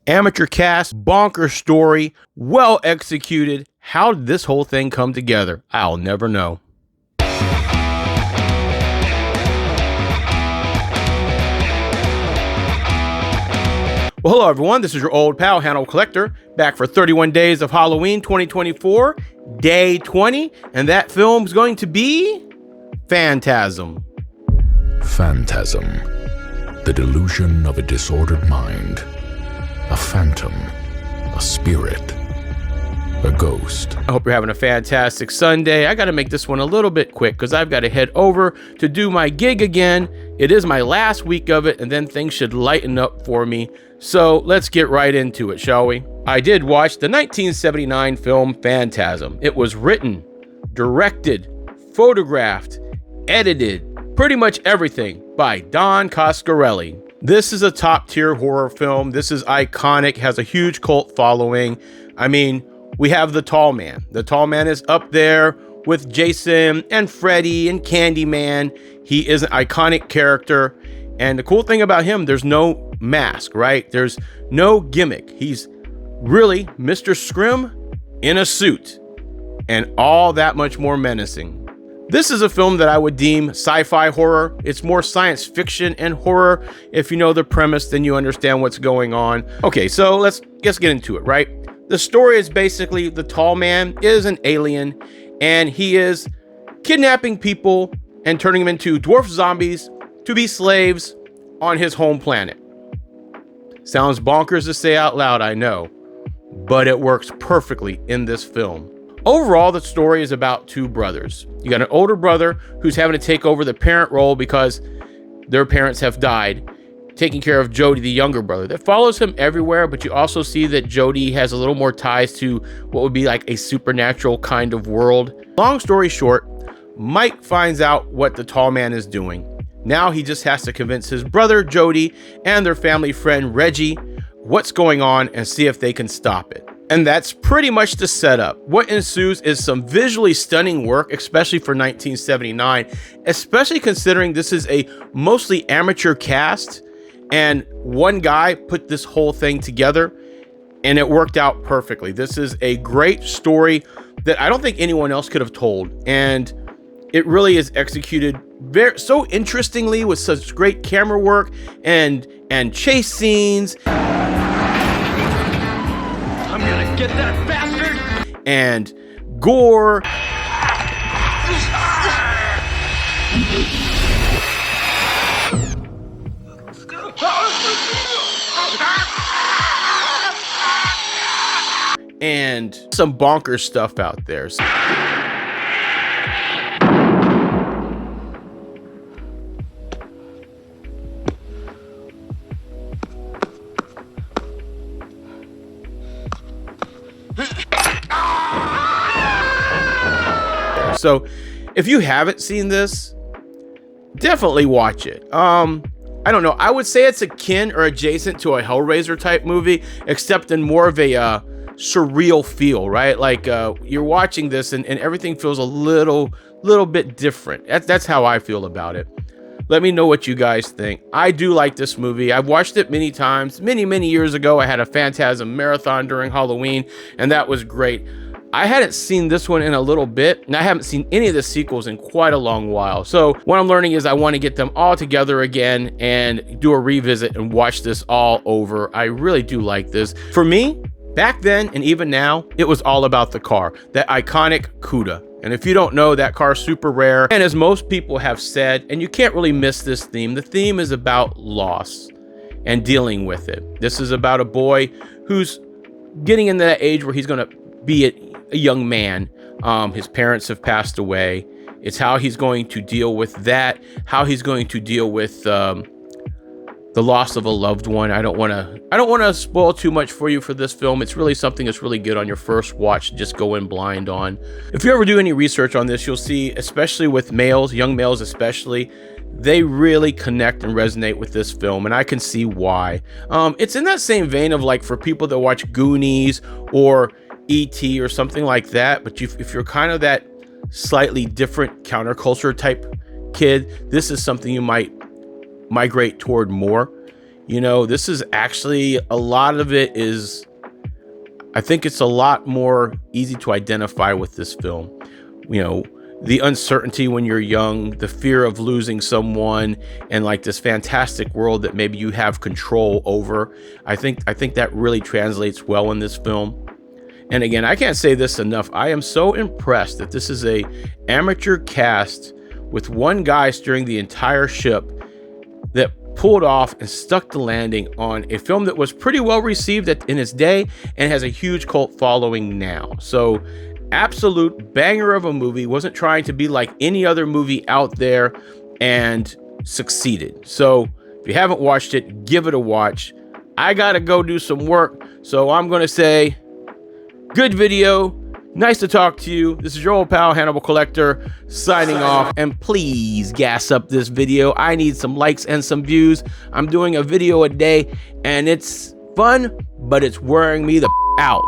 Amateur cast, bonker story, well executed. How did this whole thing come together? I'll never know. Well, hello everyone, this is your old pal, Hannibal Collector, back for 31 Days of Halloween 2024, day 20, and that film's going to be Phantasm. Phantasm, the delusion of a disordered mind, a phantom, a spirit, a ghost. I hope you're having a fantastic Sunday. I got to make this one a little bit quick because I've got to head over to do my gig again. It is my last week of it, and then things should lighten up for me. So let's get right into it, shall we? I did watch the 1979 film Phantasm. It was written, directed, photographed, edited, pretty much everything by Don Coscarelli. This is a top-tier horror film. This is iconic, has a huge cult following. I mean, we have the Tall Man. The Tall Man is up there with Jason and Freddy and Candyman. He is an iconic character. And the cool thing about him, there's no mask, right? There's no gimmick. He's really Mr. Scrim in a suit and all that much more menacing. This is a film that I would deem sci-fi horror. It's more science fiction and horror. If you know the premise, then you understand what's going on. Okay, so let's get into it, right? The story is basically the Tall Man is an alien and he is kidnapping people and turning them into dwarf zombies to be slaves on his home planet. Sounds bonkers to say out loud, I know, but it works perfectly in this film. Overall, the story is about two brothers. You got an older brother who's having to take over the parent role because their parents have died, taking care of Jody, the younger brother. That follows him everywhere, but you also see that Jody has a little more ties to what would be like a supernatural kind of world. Long story short, Mike finds out what the Tall Man is doing. Now he just has to convince his brother, Jody, and their family friend, Reggie, what's going on and see if they can stop it. And that's pretty much the setup. What ensues is some visually stunning work, especially for 1979, especially considering this is a mostly amateur cast and one guy put this whole thing together and it worked out perfectly. This is a great story that I don't think anyone else could have told. And it really is executed so interestingly with such great camera work and chase scenes. I'm gonna get that bastard! And gore. And some bonkers stuff out there. So if you haven't seen this, definitely watch it. I don't know. I would say it's akin or adjacent to a Hellraiser type movie, except in more of a surreal feel, right? Like you're watching this and everything feels a little bit different. That's how I feel about it. Let me know what you guys think. I do like this movie. I've watched it many times. Many years ago, I had a Phantasm marathon during Halloween, and that was great. I hadn't seen this one in a little bit, and I haven't seen any of the sequels in quite a long while. So what I'm learning is I want to get them all together again and do a revisit and watch this all over. I really do like this. For me, back then and even now, it was all about the car, that iconic Cuda. And if you don't know, that car is super rare. And as most people have said, and you can't really miss this theme, the theme is about loss and dealing with it. This is about a boy who's getting into that age where he's going to be a young man. His parents have passed away. It's how he's going to deal with that, how he's going to deal with the loss of a loved one. I don't want to spoil too much for you for this film. It's really something that's really good on your first watch to just go in blind on. If you ever do any research on this, you'll see, especially with males, young males especially, they really connect and resonate with this film, and I can see why. It's in that same vein of like for people that watch Goonies or E.T. or something like that, but if you're kind of that slightly different counterculture type kid, this is something you might migrate toward more. You know, this is actually, a lot of it is, I think it's a lot more easy to identify with this film. You know, the uncertainty when you're young, the fear of losing someone, and like this fantastic world that maybe you have control over. I think that really translates well in this film. And again, I can't say this enough. I am so impressed that this is a amateur cast with one guy steering the entire ship that pulled off and stuck the landing on a film that was pretty well received in its day and has a huge cult following now. So absolute banger of a movie. Wasn't trying to be like any other movie out there and succeeded. So if you haven't watched it, give it a watch. I gotta go do some work, so I'm gonna say good video. Nice to talk to you. This is your old pal Hannibal Collector signing off, and please gas up this video. I need some likes and some views. I'm doing a video a day and it's fun, but it's wearing me the out.